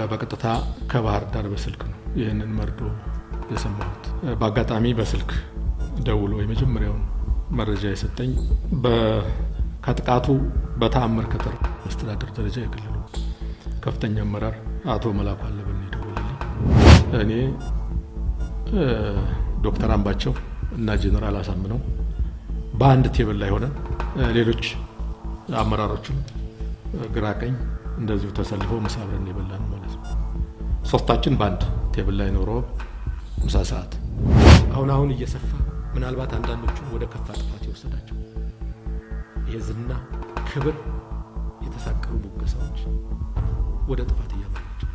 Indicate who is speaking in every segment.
Speaker 1: በቀጥታ ከባህር ዳር በስልክ ነው ይህንን መርዶ የሰማሁት። በአጋጣሚ በስልክ ደውሎ የመጀመሪያውን መረጃ የሰጠኝ ከጥቃቱ በተአምር ከተር መስተዳድር ደረጃ የክልሉ ከፍተኛ አመራር አቶ መላኩ አለበል ደውለልኝ። እኔ ዶክተር አምባቸው እና ጄኔራል አሳምነው በአንድ ቴብል ላይ ሆነን ሌሎች አመራሮችም ግራ ቀኝ እንደዚሁ ተሰልፈው ምሳ አብረን የበላን ማለት ነው። ሶስታችን በአንድ ቴብል ላይ ኖሮ ምሳ ሰዓት አሁን እየሰፋ ምናልባት አንዳንዶቹ ወደ ከፋ ጥፋት ይወሰዳቸው የዝና ክብር የተሳቀሩ ሙገሳዎች ወደ ጥፋት እያመራቸው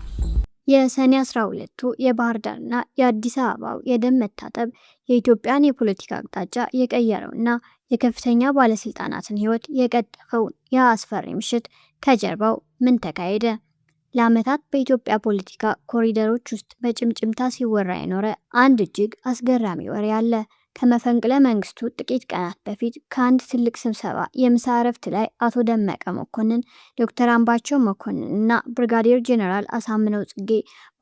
Speaker 2: የሰኔ 12ቱ የባህር ዳርና የአዲስ አበባው የደም መታጠብ የኢትዮጵያን የፖለቲካ አቅጣጫ የቀየረውና የከፍተኛ ባለስልጣናትን ሕይወት የቀጠፈው የአስፈሪ ምሽት ከጀርባው ምን ተካሄደ? ለዓመታት በኢትዮጵያ ፖለቲካ ኮሪደሮች ውስጥ በጭምጭምታ ሲወራ የኖረ አንድ እጅግ አስገራሚ ወሬ አለ። ከመፈንቅለ መንግስቱ ጥቂት ቀናት በፊት ከአንድ ትልቅ ስብሰባ የምሳ እረፍት ላይ አቶ ደመቀ መኮንን፣ ዶክተር አምባቸው መኮንን እና ብርጋዴር ጄኔራል አሳምነው ጽጌ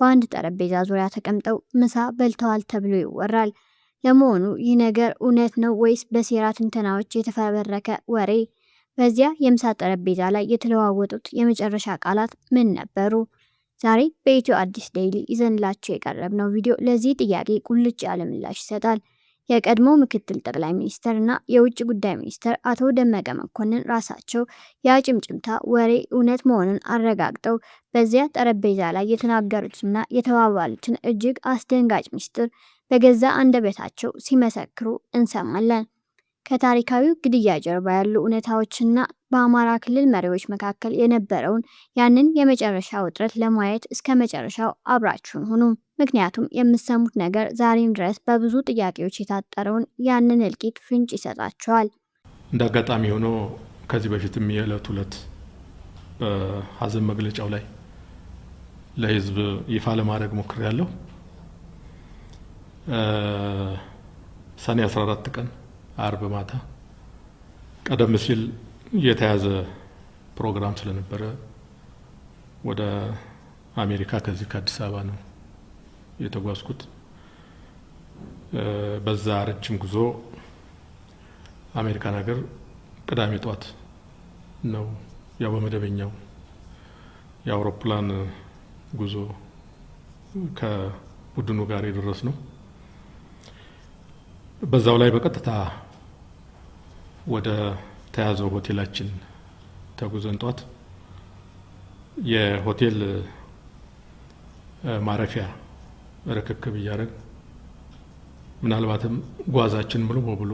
Speaker 2: በአንድ ጠረጴዛ ዙሪያ ተቀምጠው ምሳ በልተዋል ተብሎ ይወራል። ለመሆኑ ይህ ነገር እውነት ነው ወይስ በሴራ ትንተናዎች የተፈበረከ ወሬ? በዚያ የምሳ ጠረጴዛ ላይ የተለዋወጡት የመጨረሻ ቃላት ምን ነበሩ? ዛሬ በኢትዮ አዲስ ዴይሊ ይዘንላችሁ የቀረብነው ቪዲዮ ለዚህ ጥያቄ ቁልጭ ያለ ምላሽ ይሰጣል። የቀድሞ ምክትል ጠቅላይ ሚኒስትር እና የውጭ ጉዳይ ሚኒስትር አቶ ደመቀ መኮንን ራሳቸው የጭምጭምታ ወሬ እውነት መሆኑን አረጋግጠው በዚያ ጠረጴዛ ላይ የተናገሩትና የተባባሉትን እጅግ አስደንጋጭ ሚስጥር በገዛ አንደበታቸው ሲመሰክሩ እንሰማለን። ከታሪካዊው ግድያ ጀርባ ያሉ እውነታዎችና በአማራ ክልል መሪዎች መካከል የነበረውን ያንን የመጨረሻ ውጥረት ለማየት እስከ መጨረሻው አብራችሁን ሁኑ። ምክንያቱም የምትሰሙት ነገር ዛሬም ድረስ በብዙ ጥያቄዎች የታጠረውን ያንን እልቂት ፍንጭ ይሰጣቸዋል።
Speaker 1: እንደ አጋጣሚ ሆኖ ከዚህ በፊትም የዕለት ዕለት በሀዘን መግለጫው ላይ ለህዝብ ይፋ ለማድረግ ሞክሬያለሁ። ሰኔ 14 ቀን አርብ ማታ ቀደም ሲል የተያዘ ፕሮግራም ስለነበረ ወደ አሜሪካ ከዚህ ከአዲስ አበባ ነው የተጓዝኩት። በዛ ረጅም ጉዞ አሜሪካን ሀገር ቅዳሜ ጧት ነው ያው በመደበኛው የአውሮፕላን ጉዞ ከቡድኑ ጋር የደረስነው። በዛው ላይ በቀጥታ ወደ ተያዘው ሆቴላችን ተጉዘን ጧት የሆቴል ማረፊያ ርክክብ እያደረግን ምናልባትም ጓዛችን ሙሉ በሙሉ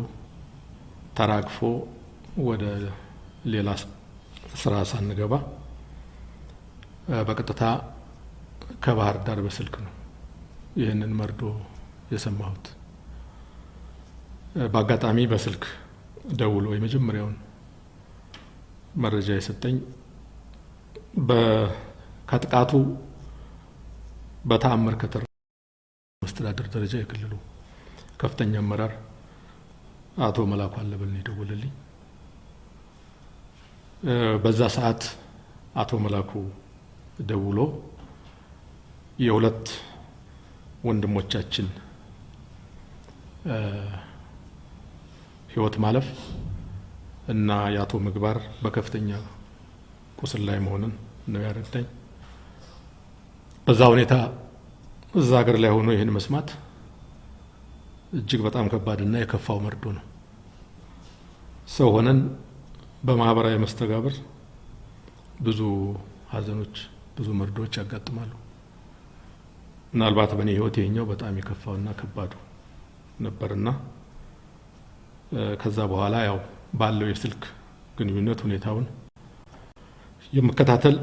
Speaker 1: ተራግፎ ወደ ሌላ ስራ ሳንገባ በቀጥታ ከባህር ዳር በስልክ ነው ይህንን መርዶ የሰማሁት። በአጋጣሚ በስልክ ደውሎ የመጀመሪያውን መረጃ የሰጠኝ ከጥቃቱ በተአምር ከተር መስተዳድር ደረጃ የክልሉ ከፍተኛ አመራር አቶ መላኩ አለበል ደውለልኝ። በዛ ሰዓት አቶ መላኩ ደውሎ የሁለት ወንድሞቻችን ህይወት ማለፍ እና የአቶ ምግባር በከፍተኛ ቁስል ላይ መሆኑን ነው ያረዳኝ። በዛ ሁኔታ እዛ ሀገር ላይ ሆኖ ይህን መስማት እጅግ በጣም ከባድና የከፋው መርዶ ነው። ሰው ሆነን በማህበራዊ መስተጋብር ብዙ ሀዘኖች፣ ብዙ መርዶች ያጋጥማሉ። ምናልባት በእኔ ህይወት ይሄኛው በጣም የከፋውና ከባዱ ነበርና ከዛ በኋላ ያው ባለው የስልክ ግንኙነት ሁኔታውን የመከታተል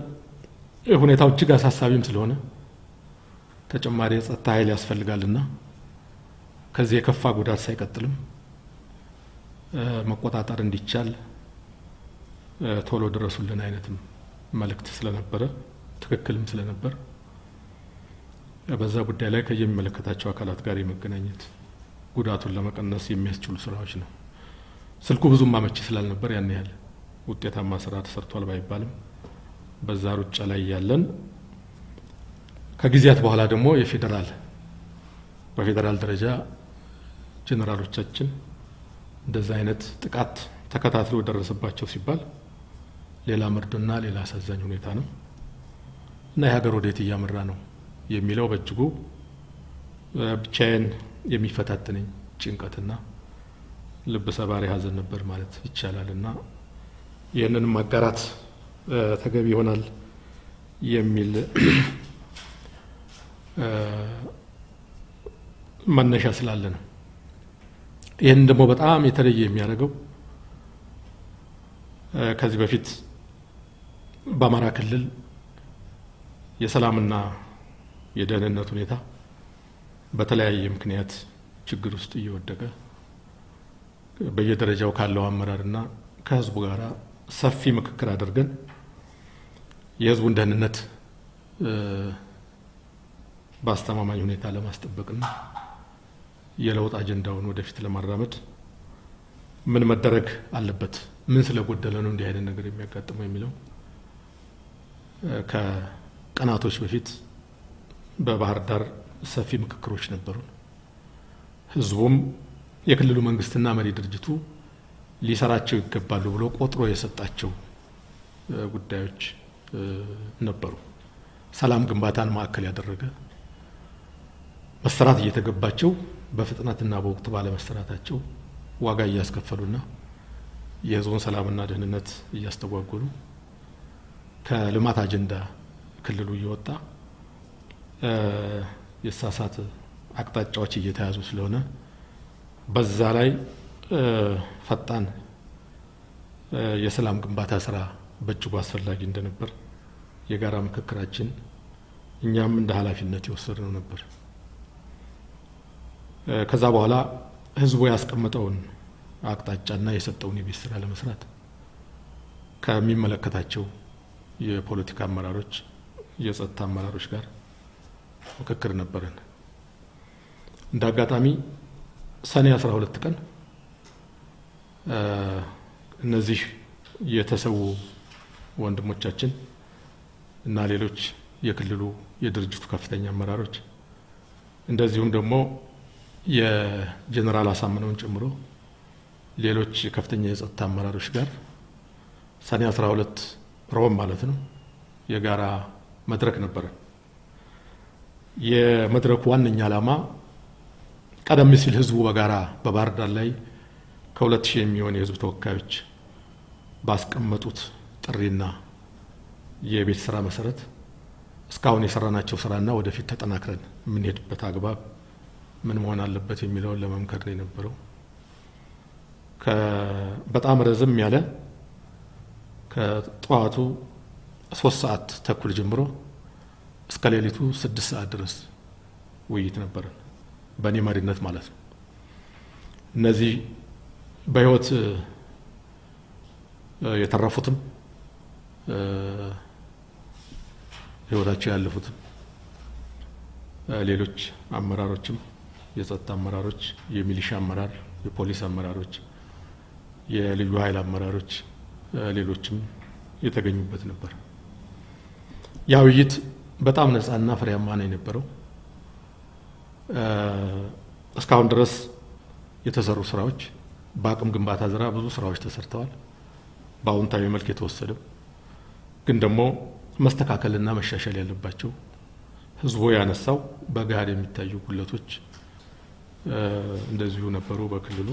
Speaker 1: ሁኔታው እጅግ አሳሳቢም ስለሆነ ተጨማሪ የጸጥታ ኃይል ያስፈልጋልና ከዚህ የከፋ ጉዳት ሳይቀጥልም መቆጣጠር እንዲቻል ቶሎ ድረሱልን አይነትም መልእክት ስለነበረ ትክክልም ስለነበር በዛ ጉዳይ ላይ ከየሚመለከታቸው አካላት ጋር የመገናኘት ጉዳቱን ለመቀነስ የሚያስችሉ ስራዎች ነው። ስልኩ ብዙም አመቺ ስላልነበር ያን ያህል ውጤታማ ስራ ተሰርቷል ባይባልም በዛ ሩጫ ላይ ያለን ከጊዜያት በኋላ ደግሞ በፌዴራል ደረጃ ጄኔራሎቻችን እንደዛ አይነት ጥቃት ተከታትሎ ደረሰባቸው ሲባል ሌላ መርዶና ሌላ አሳዛኝ ሁኔታ ነው እና የሀገር ወዴት እያመራ ነው የሚለው በእጅጉ ብቻዬን የሚፈታተነኝ ጭንቀትና ልብ ሰባሪ ሀዘን ነበር ማለት ይቻላል እና ይህንንም ማጋራት ተገቢ ይሆናል የሚል መነሻ ስላለ ነው። ይህን ደግሞ በጣም የተለየ የሚያደርገው ከዚህ በፊት በአማራ ክልል የሰላምና የደህንነት ሁኔታ በተለያየ ምክንያት ችግር ውስጥ እየወደቀ በየደረጃው ካለው አመራርና ከህዝቡ ጋር ሰፊ ምክክር አድርገን የህዝቡን ደህንነት በአስተማማኝ ሁኔታ ለማስጠበቅና የለውጥ አጀንዳውን ወደፊት ለማራመድ ምን መደረግ አለበት፣ ምን ስለጎደለ ነው እንዲህ አይነት ነገር የሚያጋጥመው የሚለው ከቀናቶች በፊት በባህር ዳር ሰፊ ምክክሮች ነበሩ። ህዝቡም የክልሉ መንግስትና መሪ ድርጅቱ ሊሰራቸው ይገባሉ ብሎ ቆጥሮ የሰጣቸው ጉዳዮች ነበሩ። ሰላም ግንባታን ማዕከል ያደረገ መሰራት እየተገባቸው በፍጥነትና በወቅቱ ባለመሰራታቸው ዋጋ እያስከፈሉና የህዝቡን ሰላምና ደህንነት እያስተጓጎሉ ከልማት አጀንዳ ክልሉ እየወጣ የሳሳት አቅጣጫዎች እየተያዙ ስለሆነ በዛ ላይ ፈጣን የሰላም ግንባታ ስራ በእጅጉ አስፈላጊ እንደነበር የጋራ ምክክራችን እኛም እንደ ኃላፊነት የወሰድነው ነበር። ከዛ በኋላ ህዝቡ ያስቀመጠውን አቅጣጫና የሰጠውን የቤት ስራ ለመስራት ከሚመለከታቸው የፖለቲካ አመራሮች፣ የጸጥታ አመራሮች ጋር ምክክር ነበረን። እንደ አጋጣሚ ሰኔ 12 ቀን እነዚህ የተሰዉ ወንድሞቻችን እና ሌሎች የክልሉ የድርጅቱ ከፍተኛ አመራሮች እንደዚሁም ደግሞ የጀነራል አሳምነውን ጨምሮ ሌሎች ከፍተኛ የጸጥታ አመራሮች ጋር ሰኔ 12 ሮብ ማለት ነው የጋራ መድረክ ነበረ። የመድረኩ ዋነኛ ዓላማ ቀደም ሲል ህዝቡ በጋራ በባህር ዳር ላይ ከ2000 የሚሆን የህዝብ ተወካዮች ባስቀመጡት ጥሪና የቤት ስራ መሰረት እስካሁን የሰራናቸው ስራና ወደፊት ተጠናክረን የምንሄድበት አግባብ ምን መሆን አለበት የሚለውን ለመምከር ነው የነበረው። በጣም ረዘም ያለ ከጠዋቱ 3 ሰዓት ተኩል ጀምሮ እስከ ሌሊቱ 6 ሰዓት ድረስ ውይይት ነበር፣ በእኔ መሪነት ማለት ነው። እነዚህ በህይወት የተረፉትም ህይወታቸው ያለፉትም ሌሎች አመራሮችም፣ የጸጥታ አመራሮች፣ የሚሊሻ አመራር፣ የፖሊስ አመራሮች፣ የልዩ ኃይል አመራሮች፣ ሌሎችም የተገኙበት ነበር። ያ ውይይት በጣም ነፃና ፍሬያማ ነው የነበረው። እስካሁን ድረስ የተሰሩ ስራዎች በአቅም ግንባታ ዘራ ብዙ ስራዎች ተሰርተዋል። በአዎንታዊ መልክ የተወሰደው ግን ደግሞ መስተካከልና መሻሻል ያለባቸው ህዝቡ ያነሳው በጋር የሚታዩ ጉለቶች እንደዚሁ ነበሩ በክልሉ።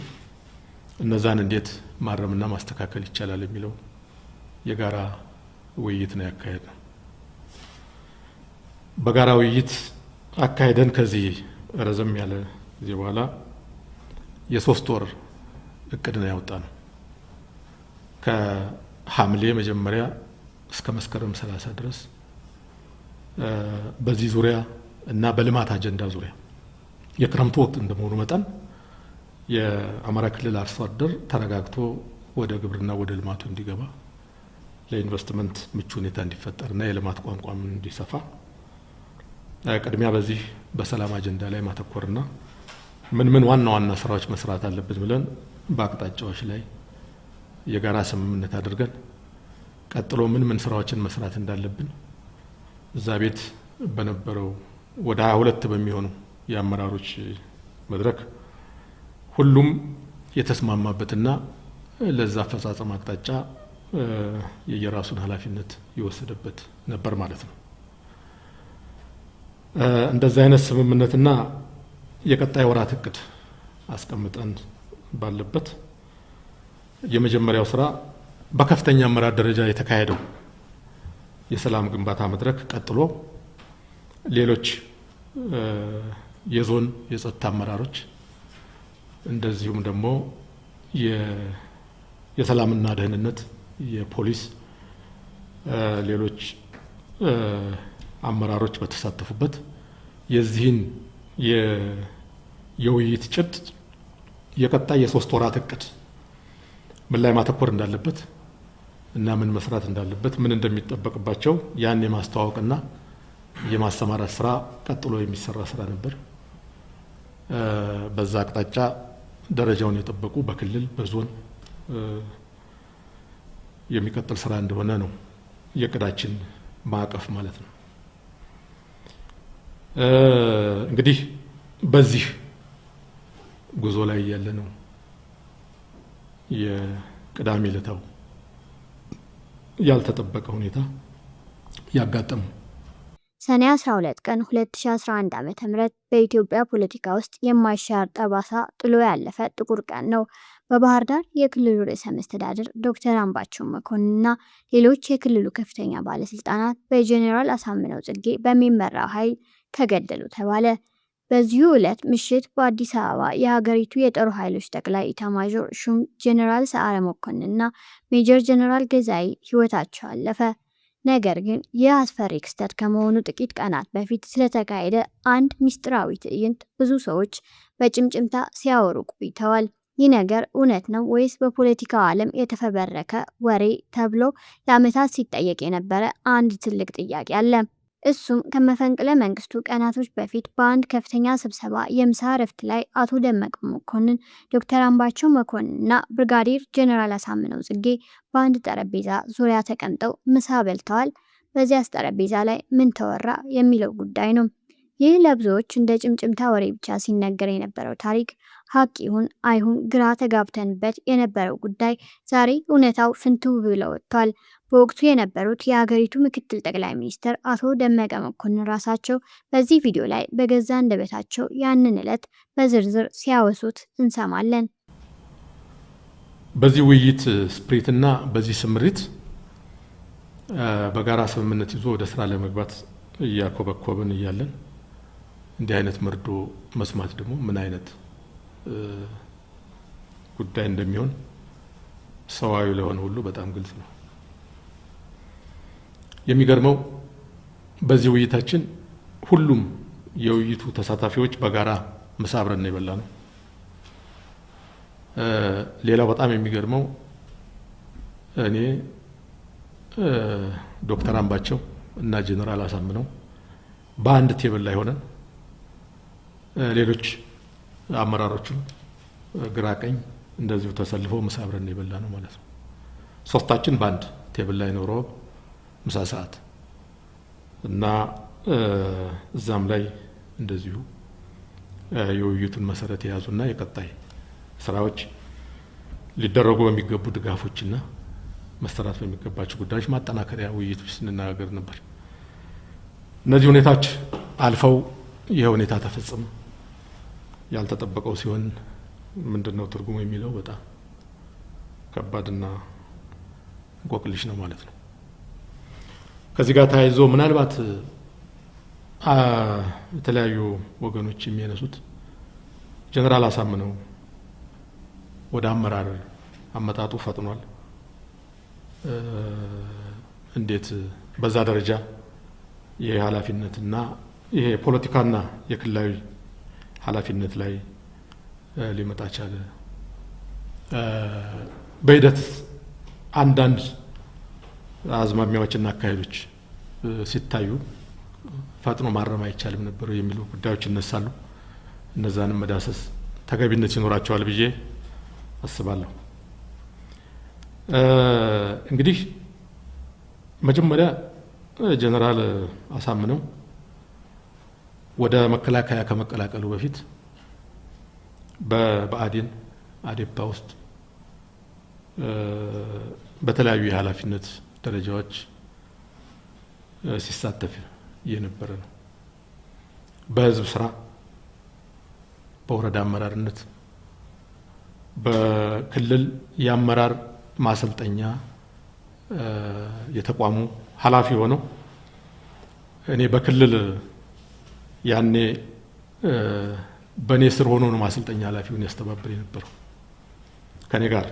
Speaker 1: እነዛን እንዴት ማረምና ማስተካከል ይቻላል የሚለው የጋራ ውይይት ነው ያካሄድነው። በጋራ ውይይት አካሄደን ከዚህ ረዘም ያለ ጊዜ በኋላ የ3 ወር እቅድ ነው ያወጣነው። ከሐምሌ መጀመሪያ እስከ መስከረም 30 ድረስ በዚህ ዙሪያ እና በልማት አጀንዳ ዙሪያ የክረምቱ ወቅት እንደመሆኑ መጠን የአማራ ክልል አርሶ አደር ተረጋግቶ ወደ ግብርና ወደ ልማቱ እንዲገባ ለኢንቨስትመንት ምቹ ሁኔታ እንዲፈጠርና የልማት ቋንቋም እንዲሰፋ ቅድሚያ በዚህ በሰላም አጀንዳ ላይ ማተኮርና ምን ዋና ዋና ስራዎች መስራት አለበት ብለን በአቅጣጫዎች ላይ የጋራ ስምምነት አድርገን ቀጥሎ ምን ስራዎችን መስራት እንዳለብን እዛ ቤት በነበረው ወደ 22 በሚሆኑ የአመራሮች መድረክ ሁሉም የተስማማበትና ለዛ አፈጻጸም አቅጣጫ የየራሱን ኃላፊነት ይወሰደበት ነበር ማለት ነው። እንደዛ አይነት ስምምነትና የቀጣይ ወራት እቅድ አስቀምጠን ባለበት የመጀመሪያው ስራ በከፍተኛ አመራር ደረጃ የተካሄደው የሰላም ግንባታ መድረክ ቀጥሎ ሌሎች የዞን የጸጥታ አመራሮች እንደዚሁም ደግሞ የሰላምና ደህንነት የፖሊስ ሌሎች አመራሮች በተሳተፉበት የዚህን የውይይት ጭብጥ የቀጣይ የ3 ወራት እቅድ ምን ላይ ማተኮር እንዳለበት እና ምን መስራት እንዳለበት ምን እንደሚጠበቅባቸው ያን የማስተዋወቅና የማሰማራት ስራ ቀጥሎ የሚሰራ ስራ ነበር። በዛ አቅጣጫ ደረጃውን የጠበቁ በክልል በዞን የሚቀጥል ስራ እንደሆነ ነው የቅዳችን ማዕቀፍ ማለት ነው። እንግዲህ በዚህ ጉዞ ላይ ያለ ነው የቅዳሜ ዕለታው ያልተጠበቀ ሁኔታ ያጋጠመው
Speaker 2: ሰኔ 12 ቀን 2011 ዓ.ም በኢትዮጵያ ፖለቲካ ውስጥ የማይሻር ጠባሳ ጥሎ ያለፈ ጥቁር ቀን ነው። በባህር ዳር የክልሉ ርዕሰ መስተዳድር ዶክተር አምባቸው መኮንንና ሌሎች የክልሉ ከፍተኛ ባለስልጣናት በጄኔራል አሳምነው ጽጌ በሚመራው ኃይል ተገደሉ ተባለ። በዚሁ ዕለት ምሽት በአዲስ አበባ የሀገሪቱ የጦር ኃይሎች ጠቅላይ ኢታማዦር ሹም ጄኔራል ሰዓረ መኮንንና ሜጀር ጄኔራል ገዛኢ ሕይወታቸው አለፈ። ነገር ግን ይህ አስፈሪ ክስተት ከመሆኑ ጥቂት ቀናት በፊት ስለተካሄደ አንድ ሚስጥራዊ ትዕይንት ብዙ ሰዎች በጭምጭምታ ሲያወሩ ቆይተዋል። ይህ ነገር እውነት ነው ወይስ በፖለቲካው ዓለም የተፈበረከ ወሬ ተብሎ ለዓመታት ሲጠየቅ የነበረ አንድ ትልቅ ጥያቄ አለ። እሱም ከመፈንቅለ መንግስቱ ቀናቶች በፊት በአንድ ከፍተኛ ስብሰባ የምሳ እረፍት ላይ አቶ ደመቀ መኮንን፣ ዶክተር አምባቸው መኮንንና ብርጋዴር ጄኔራል አሳምነው ጽጌ በአንድ ጠረጴዛ ዙሪያ ተቀምጠው ምሳ በልተዋል። በዚያስ ጠረጴዛ ላይ ምን ተወራ የሚለው ጉዳይ ነው። ይህ ለብዙዎች እንደ ጭምጭምታ ወሬ ብቻ ሲነገር የነበረው ታሪክ ሀቅ ይሁን አይሁን ግራ ተጋብተንበት የነበረው ጉዳይ ዛሬ እውነታው ፍንትው ብሎ ወጥቷል። በወቅቱ የነበሩት የሀገሪቱ ምክትል ጠቅላይ ሚኒስትር አቶ ደመቀ መኮንን ራሳቸው በዚህ ቪዲዮ ላይ በገዛ አንደበታቸው ያንን ዕለት በዝርዝር ሲያወሱት እንሰማለን።
Speaker 1: በዚህ ውይይት ስፕሪትና በዚህ ስምሪት በጋራ ስምምነት ይዞ ወደ ስራ ለመግባት እያኮበኮብን እያለን እንዲህ አይነት መርዶ መስማት ደግሞ ምን አይነት ጉዳይ እንደሚሆን ሰዋዊ ለሆነ ሁሉ በጣም ግልጽ ነው። የሚገርመው በዚህ ውይይታችን ሁሉም የውይይቱ ተሳታፊዎች በጋራ ምሳ አብረን የበላ ነው። ሌላው በጣም የሚገርመው እኔ ዶክተር አምባቸው እና ጄኔራል አሳምነው በአንድ ቴብል ላይ ሆነን ሌሎች አመራሮቹም ግራ ቀኝ እንደዚሁ ተሰልፈው ምሳ አብረን የበላ ነው ማለት ነው። ሶስታችን በአንድ ቴብል ላይ ኖሮ ምሳ ሰዓት እና እዛም ላይ እንደዚሁ የውይይቱን መሰረት የያዙና የቀጣይ ስራዎች ሊደረጉ በሚገቡ ድጋፎችና መሰራት በሚገባቸው ጉዳዮች ማጠናከሪያ ውይይቶች ስንነጋገር ነበር። እነዚህ ሁኔታዎች አልፈው ይህ ሁኔታ ተፈጸመ። ያልተጠበቀው ሲሆን ምንድነው ትርጉሙ የሚለው በጣም ከባድና እንቆቅልሽ ነው ማለት ነው። ከዚህ ጋር ተያይዞ ምናልባት የተለያዩ ወገኖች የሚያነሱት ጄኔራል አሳምነው ወደ አመራር አመጣጡ ፈጥኗል፣ እንዴት በዛ ደረጃ የኃላፊነትና ይሄ ፖለቲካና የክልላዊ ኃላፊነት ላይ ሊመጣ ቻለ? በሂደት አንዳንድ አዝማሚያዎችና አካሄዶች ሲታዩ ፈጥኖ ማረም አይቻልም ነበር የሚሉ ጉዳዮች ይነሳሉ። እነዛንም መዳሰስ ተገቢነት ይኖራቸዋል ብዬ አስባለሁ። እንግዲህ መጀመሪያ ጄኔራል አሳምነው ወደ መከላከያ ከመቀላቀሉ በፊት በብአዴን አዴፓ ውስጥ በተለያዩ የኃላፊነት ደረጃዎች ሲሳተፍ የነበረ ነው። በህዝብ ስራ፣ በወረዳ አመራርነት፣ በክልል የአመራር ማሰልጠኛ የተቋሙ ኃላፊ ሆነው እኔ በክልል ያኔ በኔ ስር ሆኖ ነው ማሰልጠኛ ኃላፊውን ያስተባብር የነበረው ከኔ ጋር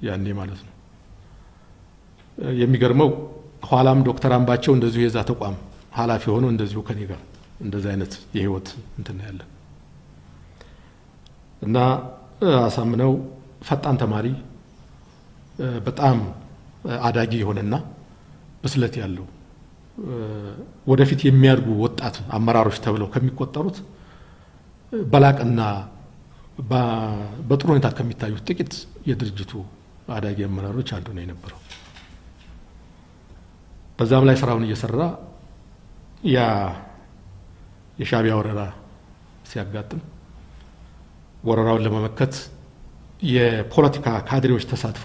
Speaker 1: ያኔ ማለት ነው። የሚገርመው ኋላም ዶክተር አምባቸው እንደዚሁ የዛ ተቋም ኃላፊ ሆኖ እንደዚሁ ከኔ ጋር እንደዚህ አይነት የህይወት እንትን ያለ እና አሳምነው ፈጣን ተማሪ በጣም አዳጊ የሆነና ብስለት ያለው ወደፊት የሚያድጉ ወጣት አመራሮች ተብለው ከሚቆጠሩት በላቅና በጥሩ ሁኔታ ከሚታዩት ጥቂት የድርጅቱ አዳጊ አመራሮች አንዱ ነው የነበረው። በዛም ላይ ስራውን እየሰራ ያ የሻዕቢያ ወረራ ሲያጋጥም ወረራውን ለመመከት የፖለቲካ ካድሬዎች ተሳትፎ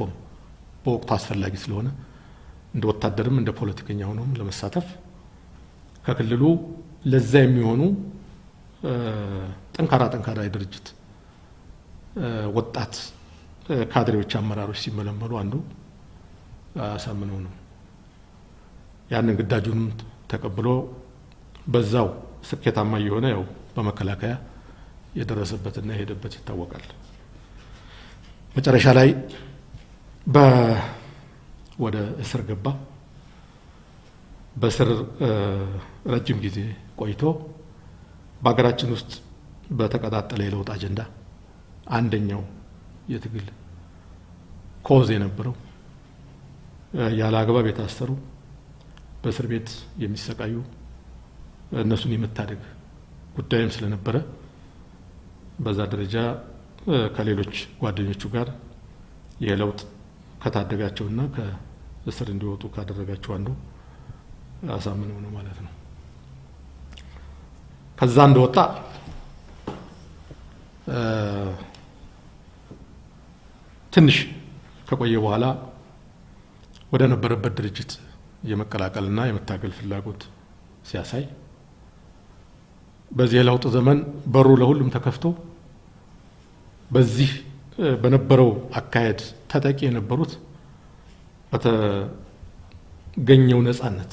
Speaker 1: በወቅቱ አስፈላጊ ስለሆነ እንደ ወታደርም እንደ ፖለቲከኛ ሆኖም ለመሳተፍ ከክልሉ ለዛ የሚሆኑ ጠንካራ የድርጅት ወጣት ካድሬዎች አመራሮች ሲመለመሉ አንዱ አሳምነው ነው። ያንን ግዳጁንም ተቀብሎ በዛው ስኬታማ የሆነ ያው በመከላከያ የደረሰበትና የሄደበት ይታወቃል። መጨረሻ ላይ ወደ እስር ገባ። በእስር ረጅም ጊዜ ቆይቶ በሀገራችን ውስጥ በተቀጣጠለ የለውጥ አጀንዳ አንደኛው የትግል ኮዝ የነበረው ያለ አግባብ የታሰሩ በእስር ቤት የሚሰቃዩ እነሱን የመታደግ ጉዳይም ስለነበረ በዛ ደረጃ ከሌሎች ጓደኞቹ ጋር የለውጥ ከታደጋቸውና ከእስር እንዲወጡ ካደረጋቸው አንዱ አሳምነው ነው ማለት ነው። ከዛ እንደወጣ ትንሽ ከቆየ በኋላ ወደ ነበረበት ድርጅት የመቀላቀልና የመታገል ፍላጎት ሲያሳይ በዚህ የለውጥ ዘመን በሩ ለሁሉም ተከፍቶ በዚህ በነበረው አካሄድ ተጠቂ የነበሩት በተገኘው ነጻነት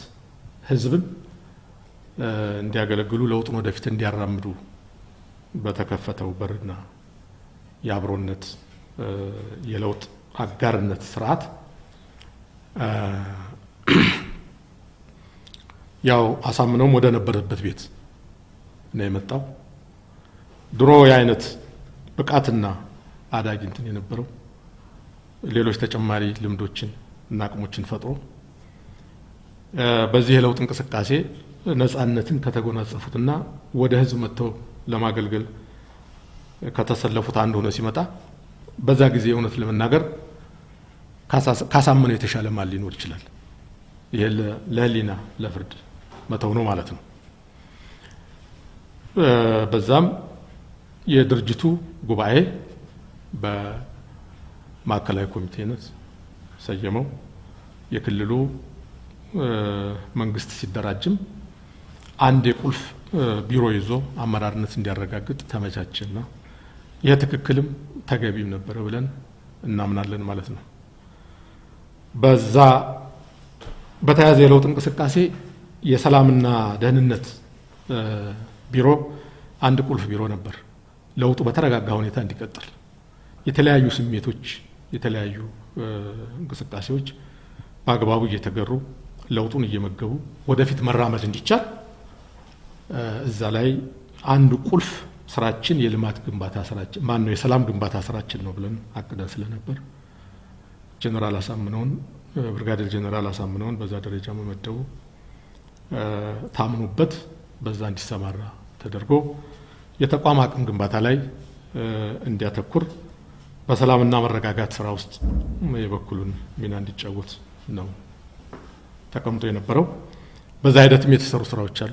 Speaker 1: ህዝብን እንዲያገለግሉ ለውጡን ወደፊት እንዲያራምዱ በተከፈተው በርና የአብሮነት የለውጥ አጋርነት ስርዓት ያው አሳምነውም ወደ ነበረበት ቤት ነው የመጣው። ድሮ የአይነት ብቃትና አዳጊ እንትን የነበረው ሌሎች ተጨማሪ ልምዶችን እና አቅሞችን ፈጥሮ በዚህ የለውጥ እንቅስቃሴ ነጻነትን ከተጎናጸፉትና ወደ ህዝብ መጥተው ለማገልገል ከተሰለፉት አንዱ ሆኖ ሲመጣ በዛ ጊዜ እውነት ለመናገር ካሳምነው የተሻለ ማን ሊኖር ይችላል? ይሄ ለህሊና ለፍርድ መተው ነው ማለት ነው። በዛም የድርጅቱ ጉባኤ በማዕከላዊ ኮሚቴነት ሰየመው። የክልሉ መንግስት ሲደራጅም አንድ የቁልፍ ቢሮ ይዞ አመራርነት እንዲያረጋግጥ ተመቻቸና ይሄ ትክክልም ተገቢም ነበረ ብለን እናምናለን ማለት ነው። በዛ በተያዘ የለውጥ እንቅስቃሴ የሰላምና ደህንነት ቢሮ አንድ ቁልፍ ቢሮ ነበር። ለውጡ በተረጋጋ ሁኔታ እንዲቀጥል የተለያዩ ስሜቶች የተለያዩ እንቅስቃሴዎች በአግባቡ እየተገሩ ለውጡን እየመገቡ ወደፊት መራመድ እንዲቻል እዛ ላይ አንድ ቁልፍ ስራችን የልማት ግንባታ ስራችን ነው የሰላም ግንባታ ስራችን ነው ብለን አቅደን ስለነበር ጀነራል አሳምነውን ብርጋዴር ጀነራል አሳምነውን በዛ ደረጃ መመደቡ ታምኑበት በዛ እንዲሰማራ ተደርጎ የተቋም አቅም ግንባታ ላይ እንዲያተኩር በሰላምና መረጋጋት ስራ ውስጥ የበኩሉን ሚና እንዲጫወት ነው ተቀምጦ የነበረው። በዛ ሂደትም የተሰሩ ስራዎች አሉ።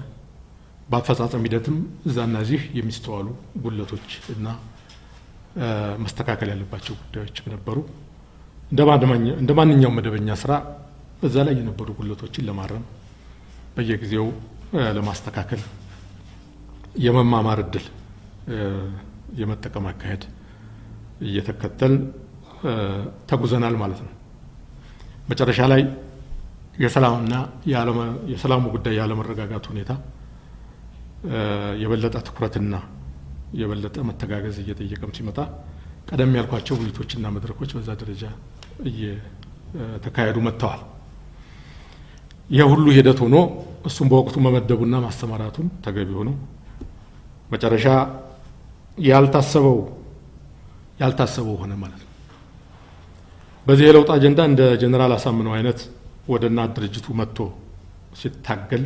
Speaker 1: በአፈጻጸም ሂደትም እዛና እዚህ የሚስተዋሉ ጉድለቶች እና መስተካከል ያለባቸው ጉዳዮች ነበሩ። እንደ ማንኛውም መደበኛ ስራ እዛ ላይ የነበሩ ጉድለቶችን ለማረም በየጊዜው ለማስተካከል የመማማር እድል የመጠቀም አካሄድ እየተከተል ተጉዘናል ማለት ነው። መጨረሻ ላይ የሰላሙ ጉዳይ ያለመረጋጋት ሁኔታ የበለጠ ትኩረትና የበለጠ መተጋገዝ እየጠየቀም ሲመጣ ቀደም ያልኳቸው ውይይቶችና መድረኮች በዛ ደረጃ እየተካሄዱ መጥተዋል። ይህ ሁሉ ሂደት ሆኖ እሱም በወቅቱ መመደቡና ማሰማራቱን ተገቢ ሆኖ መጨረሻ ያልታሰበው ሆነ ማለት ነው። በዚህ የለውጥ አጀንዳ እንደ ጀነራል አሳምነው አይነት ወደ እናት ድርጅቱ መጥቶ ሲታገል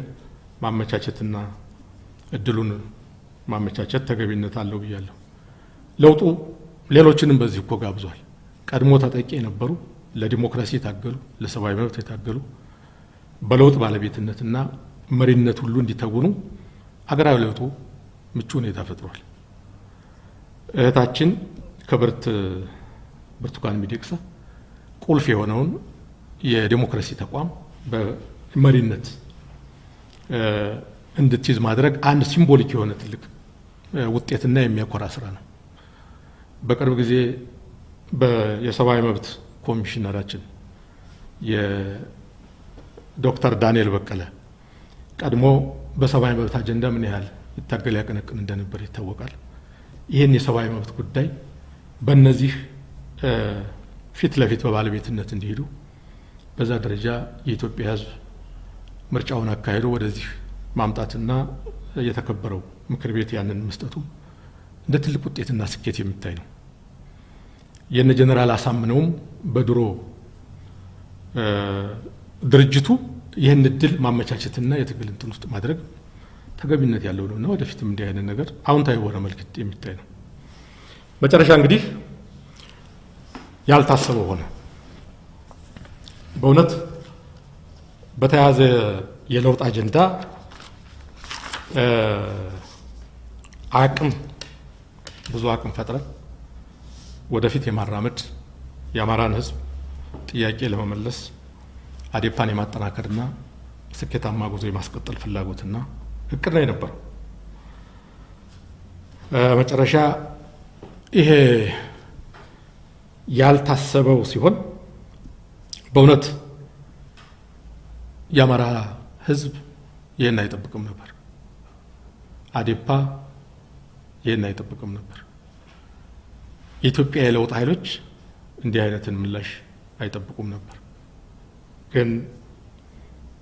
Speaker 1: ማመቻቸትና እድሉን ማመቻቸት ተገቢነት አለው ብያለሁ። ለውጡ ሌሎችንም በዚህ እኮ ጋብዟል። ቀድሞ ተጠቂ የነበሩ ለዲሞክራሲ የታገሉ ለሰብአዊ መብት የታገሉ በለውጥ ባለቤትነትና መሪነት ሁሉ እንዲተውኑ አገራዊ ለውጡ ምቹ ሁኔታ ፈጥሯል። እህታችን ክብርት ብርቱካን ሚደቅሳ ቁልፍ የሆነውን የዲሞክራሲ ተቋም በመሪነት እንድትይዝ ማድረግ አንድ ሲምቦሊክ የሆነ ትልቅ ውጤትና የሚያኮራ ስራ ነው። በቅርብ ጊዜ የሰብአዊ መብት ኮሚሽነራችን የዶክተር ዳንኤል በቀለ ቀድሞ በሰብአዊ መብት አጀንዳ ምን ያህል ይታገል ያቀነቅን እንደነበር ይታወቃል። ይህን የሰብአዊ መብት ጉዳይ በእነዚህ ፊት ለፊት በባለቤትነት እንዲሄዱ በዛ ደረጃ የኢትዮጵያ ሕዝብ ምርጫውን አካሄዶ ወደዚህ ማምጣትና የተከበረው ምክር ቤት ያንን መስጠቱ እንደ ትልቅ ውጤትና ስኬት የሚታይ ነው። የነ ጀነራል አሳምነውም በድሮ ድርጅቱ ይህን እድል ማመቻቸትና የትግል እንትን ውስጥ ማድረግ ተገቢነት ያለው ነውና ወደፊትም እንዲህ አይነት ነገር አዎንታዊ በሆነ መልክ የሚታይ ነው። መጨረሻ እንግዲህ ያልታሰበው ሆነ። በእውነት በተያዘ የለውጥ አጀንዳ ብዙ አቅም ፈጥረን ወደፊት የማራመድ የአማራን ሕዝብ ጥያቄ ለመመለስ አዴፓን የማጠናከርና ስኬታማ ጉዞ የማስቀጠል ፍላጎትና እቅድ ነው የነበረው። መጨረሻ ይሄ ያልታሰበው ሲሆን በእውነት የአማራ ሕዝብ ይህን አይጠብቅም ነበር። አዴፓ ይህን አይጠብቅም ነበር። የኢትዮጵያ የለውጥ ኃይሎች እንዲህ አይነትን ምላሽ አይጠብቁም ነበር። ግን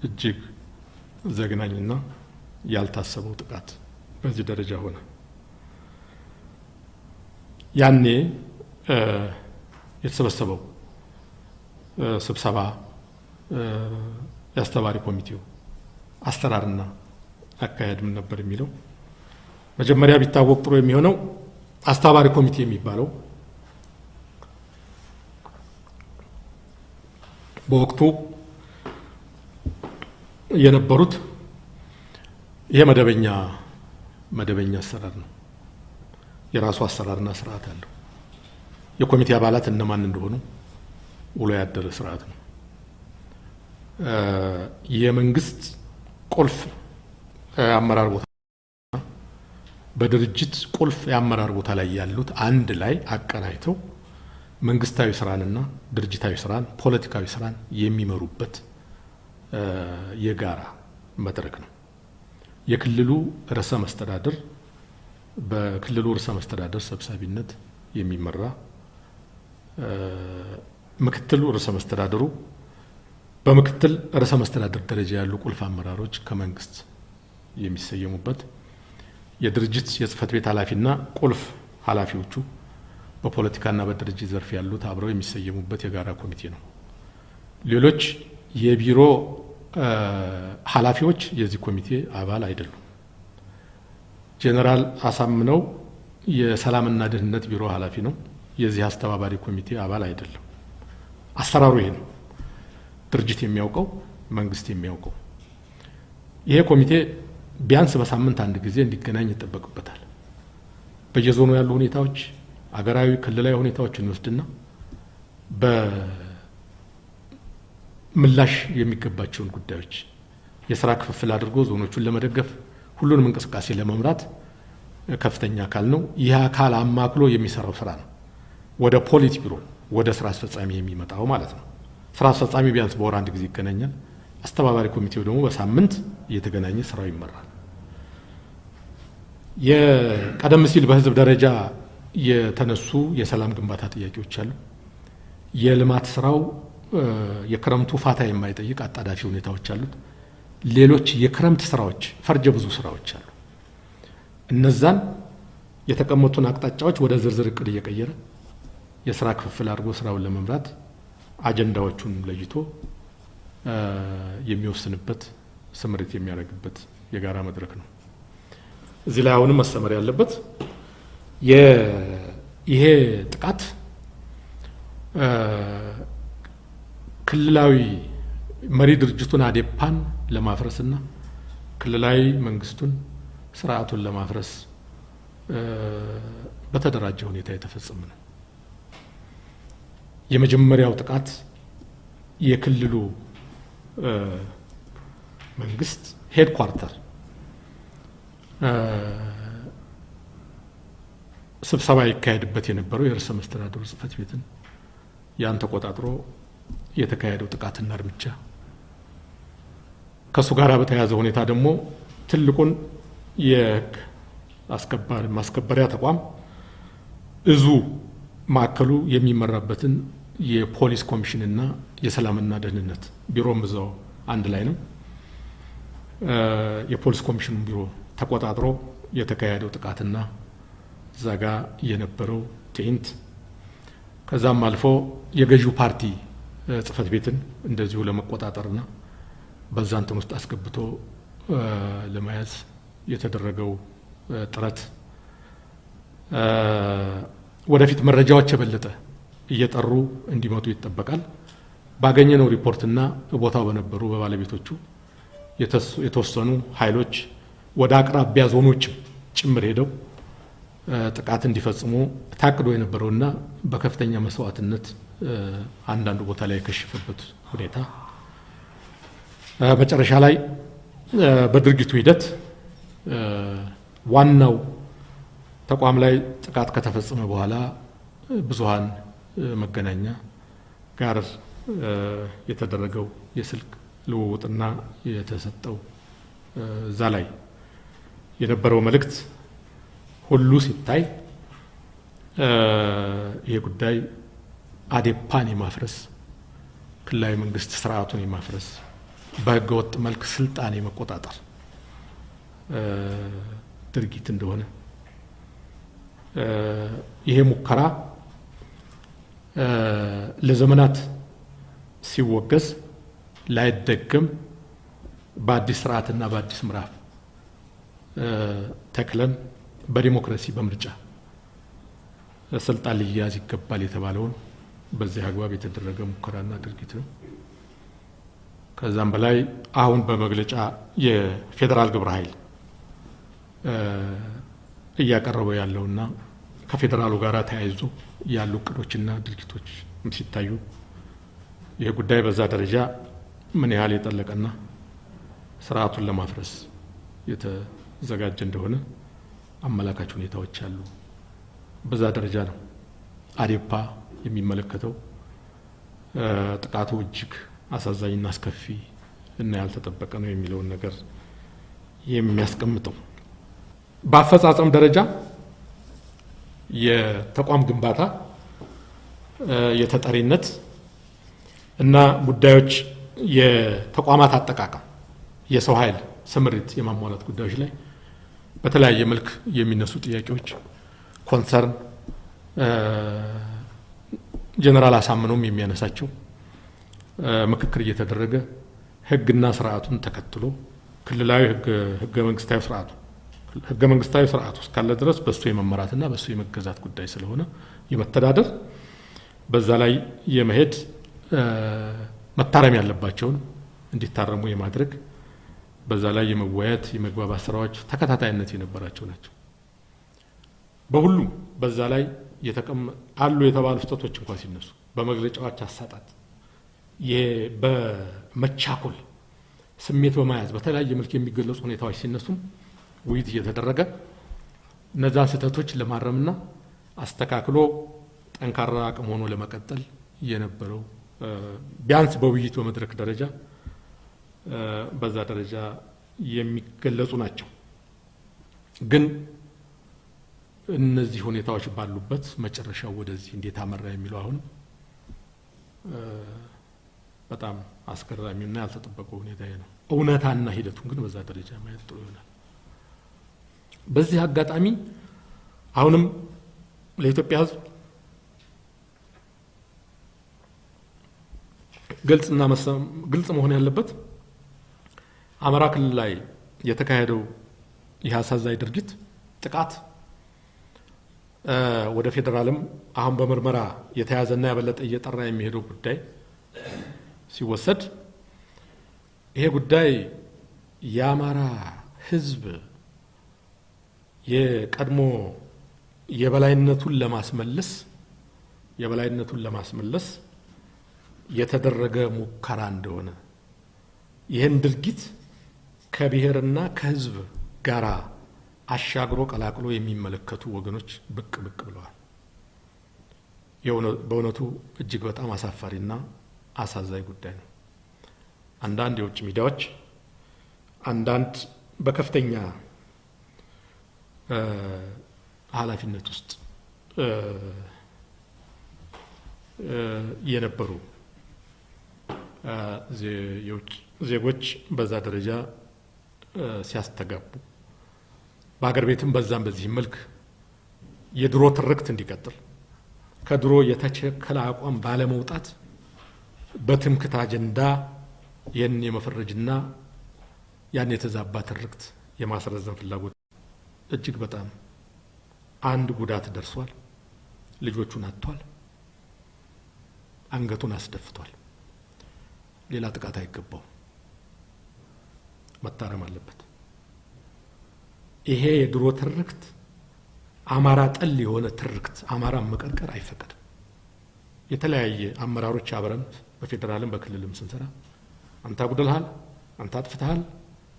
Speaker 1: እጅግ ዘግናኝና ያልታሰበው ጥቃት በዚህ ደረጃ ሆነ። ያኔ የተሰበሰበው ስብሰባ የአስተባባሪ ኮሚቴው አሰራርና አካሄድ ምን ነበር የሚለው መጀመሪያ ቢታወቅ ጥሩ የሚሆነው አስተባባሪ ኮሚቴ የሚባለው በወቅቱ የነበሩት ይሄ መደበኛ አሰራር ነው። የራሱ አሰራርና ስርዓት አለው። የኮሚቴ አባላት እነማን እንደሆኑ ውሎ ያደረ ስርዓት ነው። የመንግስት ቁልፍ አመራር ቦታ በድርጅት ቁልፍ የአመራር ቦታ ላይ ያሉት አንድ ላይ አቀናጅተው መንግስታዊ ስራንና ድርጅታዊ ስራን ፖለቲካዊ ስራን የሚመሩበት የጋራ መድረክ ነው። የክልሉ ርዕሰ መስተዳድር በክልሉ ርዕሰ መስተዳድር ሰብሳቢነት የሚመራ ምክትሉ ርዕሰ መስተዳድሩ በምክትል ርዕሰ መስተዳድር ደረጃ ያሉ ቁልፍ አመራሮች ከመንግስት የሚሰየሙበት የድርጅት የጽህፈት ቤት ኃላፊና ቁልፍ ኃላፊዎቹ በፖለቲካና በድርጅት ዘርፍ ያሉት አብረው የሚሰየሙበት የጋራ ኮሚቴ ነው። ሌሎች የቢሮ ኃላፊዎች የዚህ ኮሚቴ አባል አይደሉም። ጀነራል አሳምነው የሰላምና ደህንነት ቢሮ ኃላፊ ነው። የዚህ አስተባባሪ ኮሚቴ አባል አይደለም። አሰራሩ ይሄ ነው። ድርጅት የሚያውቀው መንግስት የሚያውቀው ይሄ ኮሚቴ ቢያንስ በሳምንት አንድ ጊዜ እንዲገናኝ ይጠበቅበታል። በየዞኑ ያሉ ሁኔታዎች፣ አገራዊ ክልላዊ ሁኔታዎችን እንወስድና በምላሽ የሚገባቸውን ጉዳዮች የስራ ክፍፍል አድርጎ ዞኖቹን ለመደገፍ ሁሉንም እንቅስቃሴ ለመምራት ከፍተኛ አካል ነው። ይህ አካል አማክሎ የሚሰራው ስራ ነው ወደ ፖሊት ቢሮ ወደ ስራ አስፈጻሚ የሚመጣው ማለት ነው። ስራ አስፈጻሚ ቢያንስ በወር አንድ ጊዜ ይገናኛል። አስተባባሪ ኮሚቴው ደግሞ በሳምንት እየተገናኘ ስራው ይመራል። የቀደም ሲል በህዝብ ደረጃ የተነሱ የሰላም ግንባታ ጥያቄዎች አሉ። የልማት ስራው የክረምቱ ፋታ የማይጠይቅ አጣዳፊ ሁኔታዎች አሉት። ሌሎች የክረምት ስራዎች ፈርጀ ብዙ ስራዎች አሉ። እነዛን የተቀመጡን አቅጣጫዎች ወደ ዝርዝር እቅድ እየቀየረ የስራ ክፍፍል አድርጎ ስራውን ለመምራት አጀንዳዎቹን ለይቶ የሚወስንበት ስምሪት የሚያደርግበት የጋራ መድረክ ነው። እዚህ ላይ አሁንም መሰመር ያለበት ይሄ ጥቃት ክልላዊ መሪ ድርጅቱን አዴፓን ለማፍረስና ክልላዊ መንግስቱን ስርዓቱን ለማፍረስ በተደራጀ ሁኔታ የተፈጸመ ነው። የመጀመሪያው ጥቃት የክልሉ መንግስት ሄድኳርተር ስብሰባ ይካሄድበት የነበረው የርዕሰ መስተዳድሩ ጽህፈት ቤትን ያን ተቆጣጥሮ የተካሄደው ጥቃትና እርምጃ ከሱ ጋር በተያያዘ ሁኔታ ደግሞ ትልቁን የህግ ማስከበሪያ ተቋም እዙ ማዕከሉ የሚመራበትን የፖሊስ ኮሚሽንና የሰላምና ደህንነት ቢሮም እዛው አንድ ላይ ነው። የፖሊስ ኮሚሽኑ ቢሮ ተቆጣጥሮ የተካሄደው ጥቃትና ዛጋ የነበረው ትዕይንት ከዛም አልፎ የገዢው ፓርቲ ጽህፈት ቤትን እንደዚሁ ለመቆጣጠርና በዛ እንትን ውስጥ አስገብቶ ለመያዝ የተደረገው ጥረት ወደፊት መረጃዎች የበለጠ እየጠሩ እንዲመጡ ይጠበቃል። ባገኘነው ሪፖርትና ቦታው በነበሩ በባለቤቶቹ የተወሰኑ ኃይሎች ወደ አቅራቢያ ዞኖች ጭምር ሄደው ጥቃት እንዲፈጽሙ ታቅዶ የነበረውና በከፍተኛ መስዋዕትነት አንዳንዱ ቦታ ላይ የከሸፈበት ሁኔታ መጨረሻ ላይ በድርጊቱ ሂደት ዋናው ተቋም ላይ ጥቃት ከተፈጸመ በኋላ ብዙሃን መገናኛ ጋር የተደረገው የስልክ ልውውጥና የተሰጠው እዛ ላይ የነበረው መልእክት ሁሉ ሲታይ ይሄ ጉዳይ አዴፓን የማፍረስ ክልላዊ መንግስት ስርዓቱን የማፍረስ በህገ ወጥ መልክ ስልጣን የመቆጣጠር ድርጊት እንደሆነ ይሄ ሙከራ ለዘመናት ሲወገዝ ላይደገም በአዲስ ስርዓትና በአዲስ ምዕራፍ ተክለን በዲሞክራሲ በምርጫ ስልጣን ሊያዝ ይገባል የተባለውን በዚህ አግባብ የተደረገ ሙከራና ድርጊት ነው። ከዛም በላይ አሁን በመግለጫ የፌዴራል ግብረ ኃይል እያቀረበው ያለውና ከፌዴራሉ ጋር ተያይዞ ያሉ እቅዶችና ድርጊቶች ሲታዩ ይህ ጉዳይ በዛ ደረጃ ምን ያህል የጠለቀና ስርዓቱን ለማፍረስ የተዘጋጀ እንደሆነ አመላካች ሁኔታዎች አሉ። በዛ ደረጃ ነው አዴፓ የሚመለከተው ጥቃቱ እጅግ አሳዛኝና አስከፊ እና ያልተጠበቀ ነው የሚለውን ነገር የሚያስቀምጠው። በአፈጻጸም ደረጃ የተቋም ግንባታ የተጠሪነት እና ጉዳዮች የተቋማት አጠቃቀም የሰው ኃይል ስምሪት የማሟላት ጉዳዮች ላይ በተለያየ መልክ የሚነሱ ጥያቄዎች ኮንሰርን ጀነራል አሳምነውም የሚያነሳቸው ምክክር እየተደረገ ህግና ስርዓቱን ተከትሎ ክልላዊ ህገ መንግስታዊ ስርዓቱ እስካለ ድረስ በሱ የመመራትና በሱ የመገዛት ጉዳይ ስለሆነ የመተዳደር በዛ ላይ የመሄድ መታረም ያለባቸውን እንዲታረሙ የማድረግ በዛ ላይ የመወያየት የመግባባት ስራዎች ተከታታይነት የነበራቸው ናቸው። በሁሉም በዛ ላይ አሉ የተባሉ ስህተቶች እንኳን ሲነሱ በመግለጫዎች አሳጣጥ በመቻኮል ስሜት በመያዝ በተለያየ መልክ የሚገለጹ ሁኔታዎች ሲነሱም ውይይት እየተደረገ እነዛን ስህተቶች ለማረምና አስተካክሎ ጠንካራ አቅም ሆኖ ለመቀጠል የነበረው ቢያንስ በውይይት በመድረክ ደረጃ በዛ ደረጃ የሚገለጹ ናቸው። ግን እነዚህ ሁኔታዎች ባሉበት መጨረሻው ወደዚህ እንዴት አመራ የሚለው አሁን በጣም አስገራሚና ያልተጠበቀው ሁኔታ ነው። እውነታና ሂደቱን ግን በዛ ደረጃ ማየት ጥሩ ይሆናል። በዚህ አጋጣሚ አሁንም ለኢትዮጵያ ሕዝብ ግልጽ መሆን ያለበት አማራ ክልል ላይ የተካሄደው ይህ አሳዛኝ ድርጊት ጥቃት ወደ ፌደራልም አሁን በምርመራ የተያዘና ያበለጠ እየጠራ የሚሄደው ጉዳይ ሲወሰድ ይሄ ጉዳይ የአማራ ሕዝብ የቀድሞ የበላይነቱን ለማስመለስ የተደረገ ሙከራ እንደሆነ ይህን ድርጊት ከብሔርና ከሕዝብ ጋራ አሻግሮ ቀላቅሎ የሚመለከቱ ወገኖች ብቅ ብለዋል። በእውነቱ እጅግ በጣም አሳፋሪና አሳዛኝ ጉዳይ ነው። አንዳንድ የውጭ ሚዲያዎች አንዳንድ በከፍተኛ ኃላፊነት ውስጥ የነበሩ የውጭ ዜጎች በዛ ደረጃ ሲያስተጋቡ በአገር ቤትም በዛም በዚህ መልክ የድሮ ትርክት እንዲቀጥል ከድሮ የተቸከለ አቋም ባለመውጣት በትምክህት አጀንዳ ያን የመፈረጅና ያን የተዛባ ትርክት የማስረዘም ፍላጎት እጅግ በጣም አንድ ጉዳት ደርሷል። ልጆቹን አጥቷል። አንገቱን አስደፍቷል። ሌላ ጥቃት አይገባው፣ መታረም አለበት። ይሄ የድሮ ትርክት አማራ ጠል የሆነ ትርክት አማራ መቀርቀር አይፈቀድም። የተለያየ አመራሮች አብረን በፌደራልም በክልልም ስንሰራ አንተ አጉደልሃል፣ አንተ አጥፍተሃል፣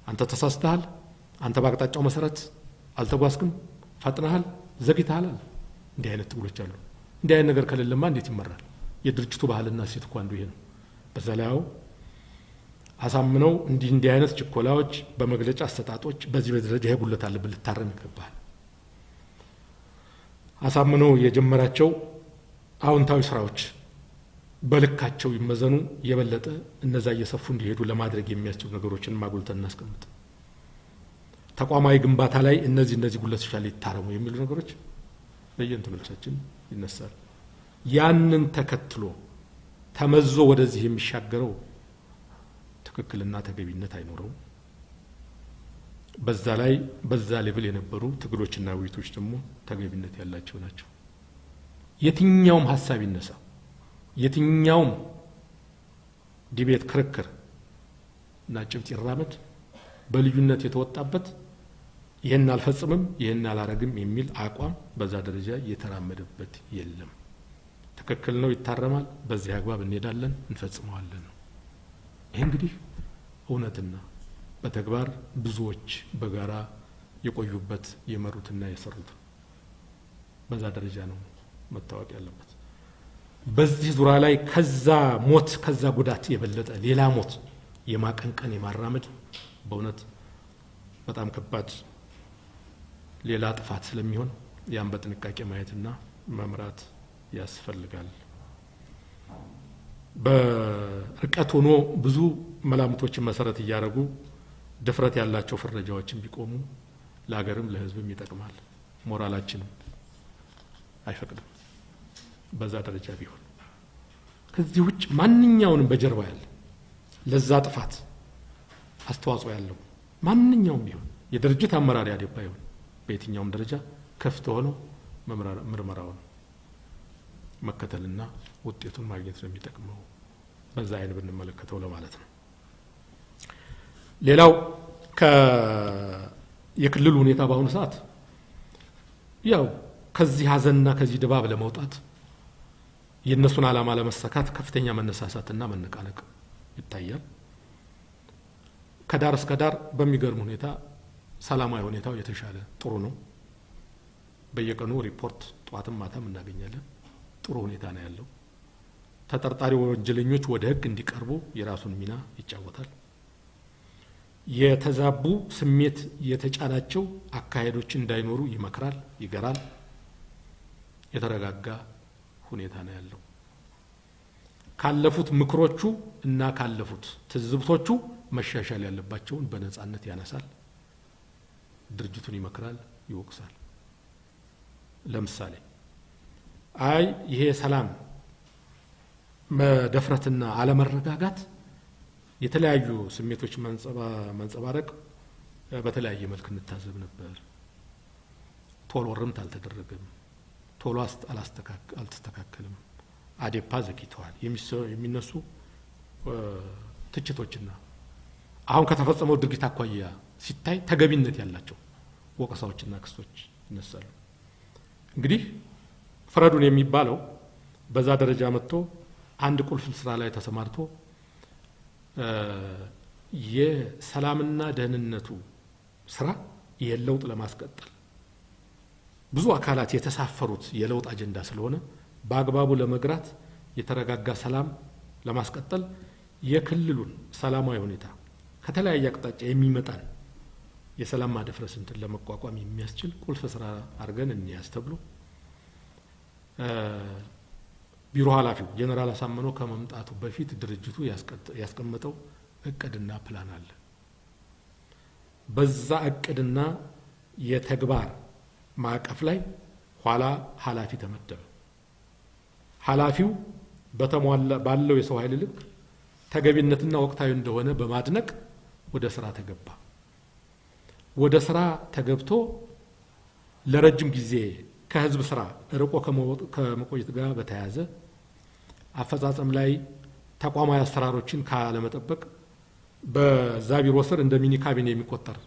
Speaker 1: አንተ ተሳስተሃል፣ አንተ ባቅጣጫው መሰረት አልተጓዝክም፣ ፈጥነሃል፣ ዘግይተሃል። እንዲህ አይነት ትግሎች አሉ። እንዲህ አይነት ነገር ከሌለማ እንዴት ይመራል? የድርጅቱ ባህልና እሴት እኮ አንዱ ይሄ ነው። በዛ ላይ አሳምነው እንዲህ አይነት ችኮላዎች በመግለጫ አሰጣጦች በዚህ ደረጃ ይሄ ጉለት አለብን ልታረም ይገባል። አሳምነው የጀመራቸው አዎንታዊ ስራዎች በልካቸው ይመዘኑ፣ የበለጠ እነዛ እየሰፉ እንዲሄዱ ለማድረግ የሚያስችሉ ነገሮችን ማጉልተን እናስቀምጥ። ተቋማዊ ግንባታ ላይ እነዚህ ጉለቶች ላይ ይታረሙ የሚሉ ነገሮች በየእንትኖቻችን ይነሳል። ያንን ተከትሎ ተመዞ ወደዚህ የሚሻገረው ትክክልና ተገቢነት አይኖረውም። በዛ ሌቭል የነበሩ ትግሎችና ውይይቶች ደግሞ ተገቢነት ያላቸው ናቸው። የትኛውም ሀሳብ ይነሳ፣ የትኛውም ዲቤት ክርክር እና ጭብጥ ይራመድ፣ በልዩነት የተወጣበት ይህን አልፈጽምም ይህን አላረግም የሚል አቋም በዛ ደረጃ የተራመደበት የለም። ትክክል ነው፣ ይታረማል፣ በዚህ አግባብ እንሄዳለን፣ እንፈጽመዋለን ነው። ይህ እንግዲህ እውነትና በተግባር ብዙዎች በጋራ የቆዩበት የመሩትና የሰሩት በዛ ደረጃ ነው መታወቅ ያለበት። በዚህ ዙሪያ ላይ ከዛ ሞት ከዛ ጉዳት የበለጠ ሌላ ሞት የማቀንቀን የማራመድ በእውነት በጣም ከባድ ሌላ ጥፋት ስለሚሆን ያን በጥንቃቄ ማየትና መምራት ያስፈልጋል። በርቀት ሆኖ ብዙ መላምቶችን መሰረት እያደረጉ ድፍረት ያላቸው ፍረጃዎችን ቢቆሙ ለሀገርም ለሕዝብም ይጠቅማል። ሞራላችንም አይፈቅድም በዛ ደረጃ ቢሆን። ከዚህ ውጭ ማንኛውንም በጀርባ ያለ ለዛ ጥፋት አስተዋጽኦ ያለው ማንኛውም ቢሆን የድርጅት አመራር ያደባ ይሆን በየትኛውም ደረጃ ከፍቶ ሆኖ ምርመራውን መከተልና ውጤቱን ማግኘት ነው የሚጠቅመው። በዛ አይን ብንመለከተው ለማለት ነው። ሌላው የክልሉ ሁኔታ በአሁኑ ሰዓት ያው ከዚህ ሀዘንና ከዚህ ድባብ ለመውጣት የነሱን ዓላማ ለመሰካት ከፍተኛ መነሳሳትና መነቃነቅ ይታያል። ከዳር እስከ ዳር በሚገርም ሁኔታ ሰላማዊ ሁኔታው የተሻለ ጥሩ ነው። በየቀኑ ሪፖርት ጧትም ማታም እናገኛለን። ጥሩ ሁኔታ ነው ያለው። ተጠርጣሪ ወንጀለኞች ወደ ሕግ እንዲቀርቡ የራሱን ሚና ይጫወታል። የተዛቡ ስሜት የተጫናቸው አካሄዶች እንዳይኖሩ ይመክራል፣ ይገራል። የተረጋጋ ሁኔታ ነው ያለው። ካለፉት ምክሮቹ እና ካለፉት ትዝብቶቹ መሻሻል ያለባቸውን በነጻነት ያነሳል፣ ድርጅቱን ይመክራል፣ ይወቅሳል። ለምሳሌ ይሄ ሰላም መደፍረትና አለመረጋጋት የተለያዩ ስሜቶች መንጸባረቅ በተለያየ መልክ እንታዘብ ነበር። ቶሎ ርምት አልተደረገም፣ ቶሎ አልተስተካከለም፣ አዴፓ ዘግይተዋል የሚነሱ ትችቶችና አሁን ከተፈጸመው ድርጊት አኳያ ሲታይ ተገቢነት ያላቸው ወቀሳዎችና ክሶች ይነሳሉ። እንግዲህ ፍረዱን የሚባለው በዛ ደረጃ መጥቶ አንድ ቁልፍ ስራ ላይ ተሰማርቶ የሰላምና ደህንነቱ ስራ የለውጥ ለማስቀጠል ብዙ አካላት የተሳፈሩት የለውጥ አጀንዳ ስለሆነ በአግባቡ ለመግራት የተረጋጋ ሰላም ለማስቀጠል የክልሉን ሰላማዊ ሁኔታ ከተለያየ አቅጣጫ የሚመጣን የሰላም ማደፍረስ እንትን ለመቋቋም የሚያስችል ቁልፍ ስራ አድርገን እንያዝ ተብሎ ቢሮ ኃላፊው ጀነራል አሳምነው ከመምጣቱ በፊት ድርጅቱ ያስቀመጠው እቅድና ፕላን አለ። በዛ እቅድና የተግባር ማዕቀፍ ላይ ኋላ ኃላፊ ተመደበ። ኃላፊው በተሟላ ባለው የሰው ኃይል ልክ ተገቢነትና ወቅታዊ እንደሆነ በማድነቅ ወደ ስራ ተገባ። ወደ ስራ ተገብቶ ለረጅም ጊዜ ከህዝብ ስራ ርቆ ከመቆየት ጋር በተያያዘ አፈጻጸም ላይ ተቋማዊ አሰራሮችን ካለመጠበቅ በዛ ቢሮ ስር እንደ ሚኒ ካቢኔ የሚቆጠር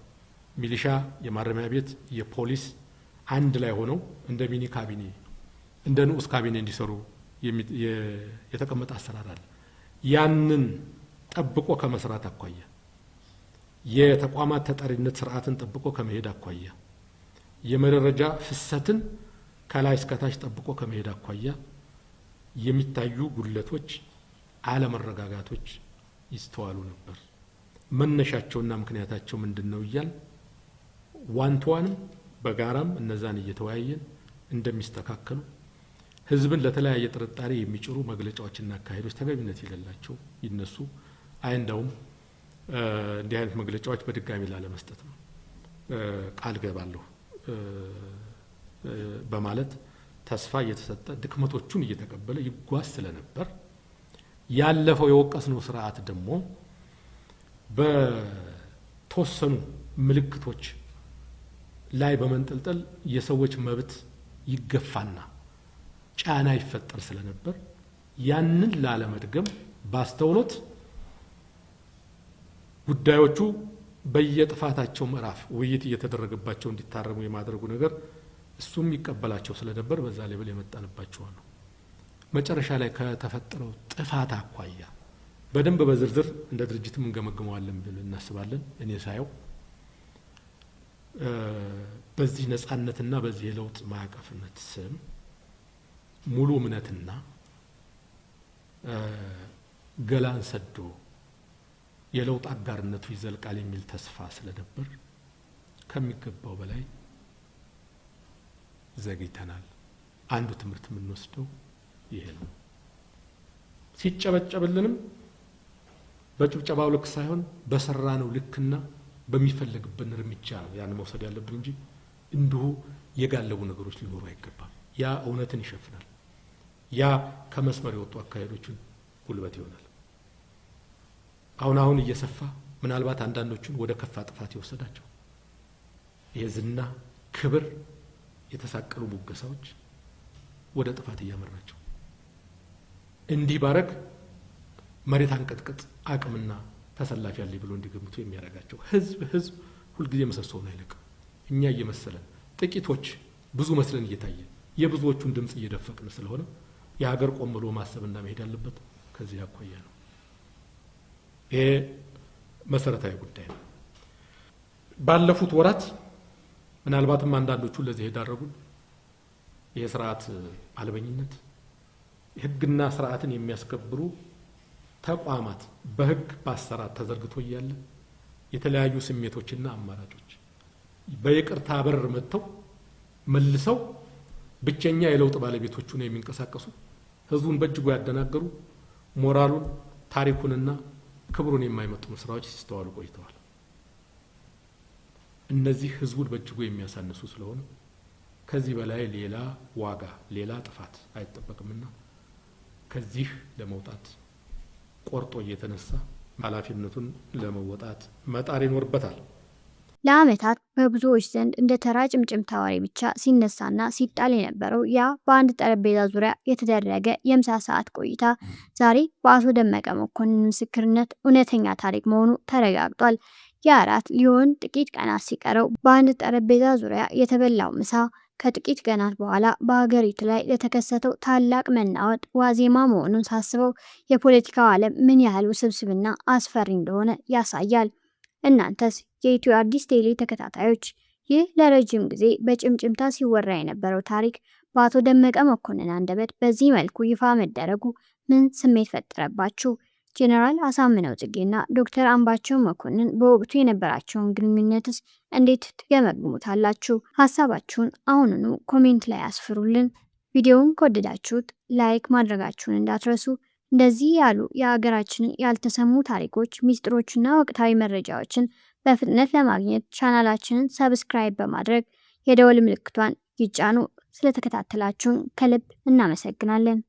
Speaker 1: ሚሊሻ፣ የማረሚያ ቤት፣ የፖሊስ አንድ ላይ ሆነው እንደ ሚኒ ካቢኔ እንደ ንዑስ ካቢኔ እንዲሰሩ የተቀመጠ አሰራር አለ። ያንን ጠብቆ ከመስራት አኳያ የተቋማት ተጠሪነት ስርዓትን ጠብቆ ከመሄድ አኳያ የመረጃ ፍሰትን ከላይ እስከታች ጠብቆ ከመሄድ አኳያ የሚታዩ ጉድለቶች፣ አለመረጋጋቶች ይስተዋሉ ነበር። መነሻቸውና ምክንያታቸው ምንድነው እያል ዋንቷንም በጋራም እነዛን እየተወያየን እንደሚስተካከሉ ህዝብን ለተለያየ ጥርጣሬ የሚጭሩ መግለጫዎችና አካሄዶች ተገቢነት የሌላቸው ይነሱ እንደውም እንዲህ አይነት መግለጫዎች በድጋሚ ላለመስጠት ነው ቃል ገባለሁ በማለት ተስፋ እየተሰጠ ድክመቶቹን እየተቀበለ ይጓዝ ስለነበር ያለፈው የወቀስነው ስርዓት ደግሞ በተወሰኑ ምልክቶች ላይ በመንጠልጠል የሰዎች መብት ይገፋና ጫና ይፈጠር ስለነበር ያንን ላለመድገም ባስተውሎት ጉዳዮቹ በየጥፋታቸው ምዕራፍ ውይይት እየተደረገባቸው እንዲታረሙ የማድረጉ ነገር እሱም ይቀበላቸው ስለነበር በዛ ሌቭል የመጣንባቸው ነው። መጨረሻ ላይ ከተፈጠረው ጥፋት አኳያ በደንብ በዝርዝር እንደ ድርጅትም እንገመግመዋለን ብለን እናስባለን። እኔ ሳየው በዚህ ነጻነትና በዚህ የለውጥ ማዕቀፍነት ስም ሙሉ እምነትና ገላን ሰዶ የለውጥ አጋርነቱ ይዘልቃል የሚል ተስፋ ስለነበር ከሚገባው በላይ ዘግይተናል። አንዱ ትምህርት የምንወስደው ይሄ ነው። ሲጨበጨብልንም በጭብጨባው ልክ ሳይሆን በሰራነው ልክና በሚፈለግብን እርምጃ ያን መውሰድ ያለብን እንጂ እንዲሁ የጋለቡ ነገሮች ሊኖሩ አይገባም። ያ እውነትን ይሸፍናል። ያ ከመስመር የወጡ አካሄዶችን ጉልበት ይሆናል። አሁን እየሰፋ ምናልባት አንዳንዶቹን ወደ ከፋ ጥፋት የወሰዳቸው የዝና ክብር የተሳቀሉ ሙገሳዎች ወደ ጥፋት እያመራቸው እንዲህ ባረግ መሬት አንቀጥቅጥ አቅምና ተሰላፊ ያለ ብሎ እንዲገምቱ የሚያደርጋቸው። ህዝብ ሁልጊዜ ምሰሶውን አይለቅም። እኛ እየመሰለን ጥቂቶች ብዙ መስለን እየታየ የብዙዎቹን ድምጽ እየደፈቅን ስለሆነ የሀገር ቆም ብሎ ማሰብና መሄድ ያለበት ከዚህ አኳያ ነው። ይሄ መሰረታዊ ጉዳይ ነው። ባለፉት ወራት ምናልባትም አንዳንዶቹ ለዚህ የዳረጉን የስርዓት አልበኝነት፣ ህግና ስርዓትን የሚያስከብሩ ተቋማት በህግ በአሰራር ተዘርግቶ እያለ የተለያዩ ስሜቶችና አማራጮች በይቅርታ በር መጥተው መልሰው ብቸኛ የለውጥ ባለቤቶቹ ነው የሚንቀሳቀሱ ህዝቡን በእጅጉ ያደናገሩ ሞራሉን ታሪኩንና ክብሩን የማይመጥኑ ስራዎች ሲስተዋሉ ቆይተዋል። እነዚህ ህዝቡን በእጅጉ የሚያሳንሱ ስለሆነ ከዚህ በላይ ሌላ ዋጋ ሌላ ጥፋት አይጠበቅምና ከዚህ ለመውጣት ቆርጦ እየተነሳ ኃላፊነቱን ለመወጣት መጣር ይኖርበታል።
Speaker 2: ለዓመታት በብዙዎች ዘንድ እንደ ተራ ጭምጭምታ ወሬ ብቻ ሲነሳና ሲጣል የነበረው ያ በአንድ ጠረጴዛ ዙሪያ የተደረገ የምሳ ሰዓት ቆይታ ዛሬ በአቶ ደመቀ መኮንን ምስክርነት እውነተኛ ታሪክ መሆኑ ተረጋግጧል። የአራት ሊሆን ጥቂት ቀናት ሲቀረው በአንድ ጠረጴዛ ዙሪያ የተበላው ምሳ ከጥቂት ቀናት በኋላ በሀገሪቱ ላይ ለተከሰተው ታላቅ መናወጥ ዋዜማ መሆኑን ሳስበው የፖለቲካው ዓለም ምን ያህል ውስብስብና አስፈሪ እንደሆነ ያሳያል። እናንተስ የኢትዮ አዲስ ዴይሊ ተከታታዮች ይህ ለረጅም ጊዜ በጭምጭምታ ሲወራ የነበረው ታሪክ በአቶ ደመቀ መኮንን አንደበት በዚህ መልኩ ይፋ መደረጉ ምን ስሜት ፈጠረባችሁ? ጄኔራል አሳምነው ጽጌና ዶክተር አምባቸው መኮንን በወቅቱ የነበራቸውን ግንኙነትስ እንዴት ትገመግሙታላችሁ? ሀሳባችሁን አሁኑኑ ኮሜንት ላይ አስፍሩልን። ቪዲዮውን ከወደዳችሁት ላይክ ማድረጋችሁን እንዳትረሱ። እንደዚህ ያሉ የሀገራችንን ያልተሰሙ ታሪኮች፣ ሚስጥሮችና ወቅታዊ መረጃዎችን በፍጥነት ለማግኘት ቻናላችንን ሰብስክራይብ በማድረግ የደወል ምልክቷን ይጫኑ። ስለተከታተላችሁን ከልብ እናመሰግናለን።